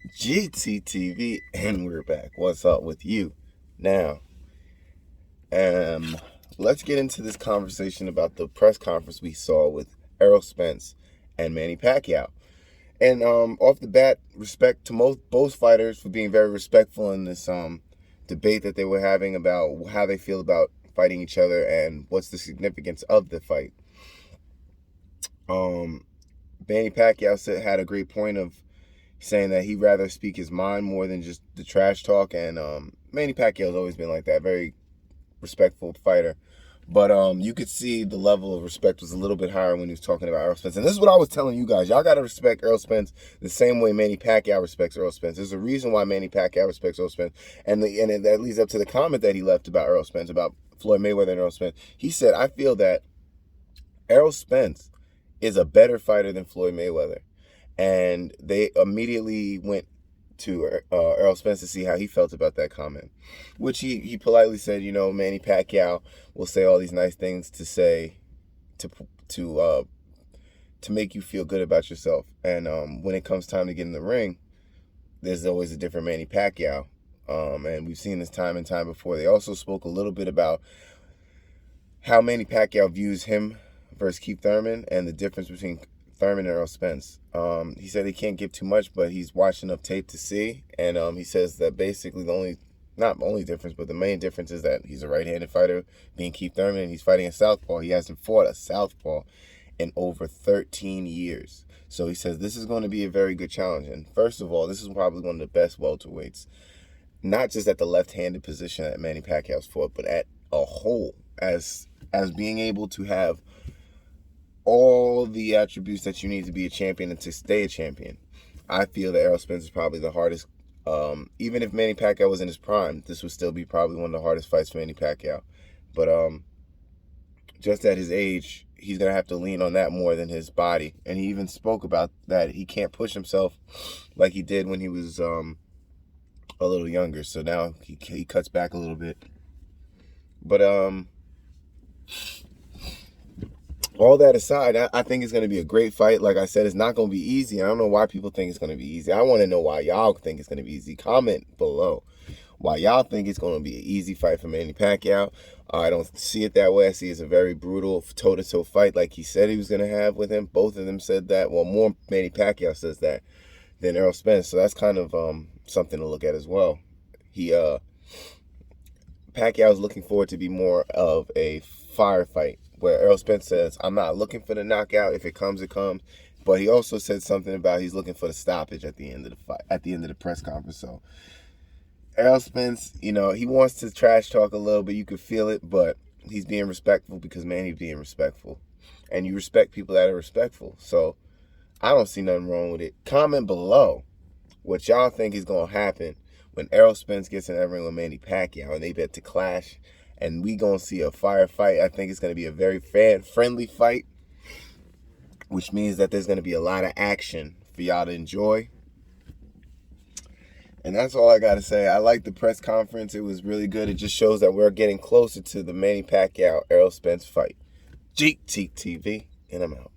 GTTV, and we're back. What's up with you? Now, let's get into this conversation about the press conference we saw with Errol Spence and Manny Pacquiao. And off the bat, respect to both fighters for being very respectful in this debate that they were having about how they feel about fighting each other and what's the significance of the fight. Manny Pacquiao had a great point of saying that he'd rather speak his mind more than just the trash talk. And Manny Pacquiao's always been like that, very respectful fighter. But you could see the level of respect was a little bit higher when he was talking about Errol Spence. And this is what I was telling you guys. Y'all got to respect Errol Spence the same way Manny Pacquiao respects Errol Spence. There's a reason why Manny Pacquiao respects Errol Spence. And that leads up to the comment that he left about Errol Spence, about Floyd Mayweather and Errol Spence. He said, I feel that Errol Spence is a better fighter than Floyd Mayweather. And they immediately went to Errol Spence to see how he felt about that comment, which he politely said, Manny Pacquiao will say all these nice things to say to make you feel good about yourself. And when it comes time to get in the ring, there's always a different Manny Pacquiao. And we've seen this time and time before. They also spoke a little bit about how Manny Pacquiao views him versus Keith Thurman and the difference between Thurman and Errol Spence. He said he can't give too much, but he's watched enough tape to see. And he says that basically not the only difference, but the main difference is that he's a right-handed fighter, being Keith Thurman, and he's fighting a southpaw. He hasn't fought a southpaw in over 13 years. So he says this is going to be a very good challenge. And first of all, this is probably one of the best welterweights, not just at the left-handed position that Manny Pacquiao's fought, but at a whole, as being able to have all the attributes that you need to be a champion and to stay a champion. I feel that Errol Spence is probably the hardest. Even if Manny Pacquiao was in his prime, this would still be probably one of the hardest fights for Manny Pacquiao. But just at his age, he's going to have to lean on that more than his body. And he even spoke about that he can't push himself like he did when he was a little younger. So now he cuts back a little bit. But all that aside, I think it's going to be a great fight. Like I said, it's not going to be easy. I don't know why people think it's going to be easy. I want to know why y'all think it's going to be easy. Comment below why y'all think it's going to be an easy fight for Manny Pacquiao. I don't see it that way. I see it as a very brutal toe-to-toe fight like he said he was going to have with him. Both of them said that. Well, more Manny Pacquiao says that than Errol Spence. So that's kind of something to look at as well. Pacquiao is looking forward to be more of a firefight, where Errol Spence says, I'm not looking for the knockout. If it comes, it comes. But he also said something about he's looking for the stoppage at the end of the fight, at the end of the press conference. So Errol Spence, he wants to trash talk a little bit. You could feel it, but he's being respectful because Manny's being respectful. And you respect people that are respectful. So I don't see nothing wrong with it. Comment below what y'all think is going to happen when Errol Spence gets in that ring with Manny Pacquiao and they bet to clash. And we going to see a firefight. I think it's going to be a very fan-friendly fight, which means that there's going to be a lot of action for y'all to enjoy. And that's all I got to say. I like the press conference. It was really good. It just shows that we're getting closer to the Manny Pacquiao-Errol Spence fight. GTTV, and I'm out.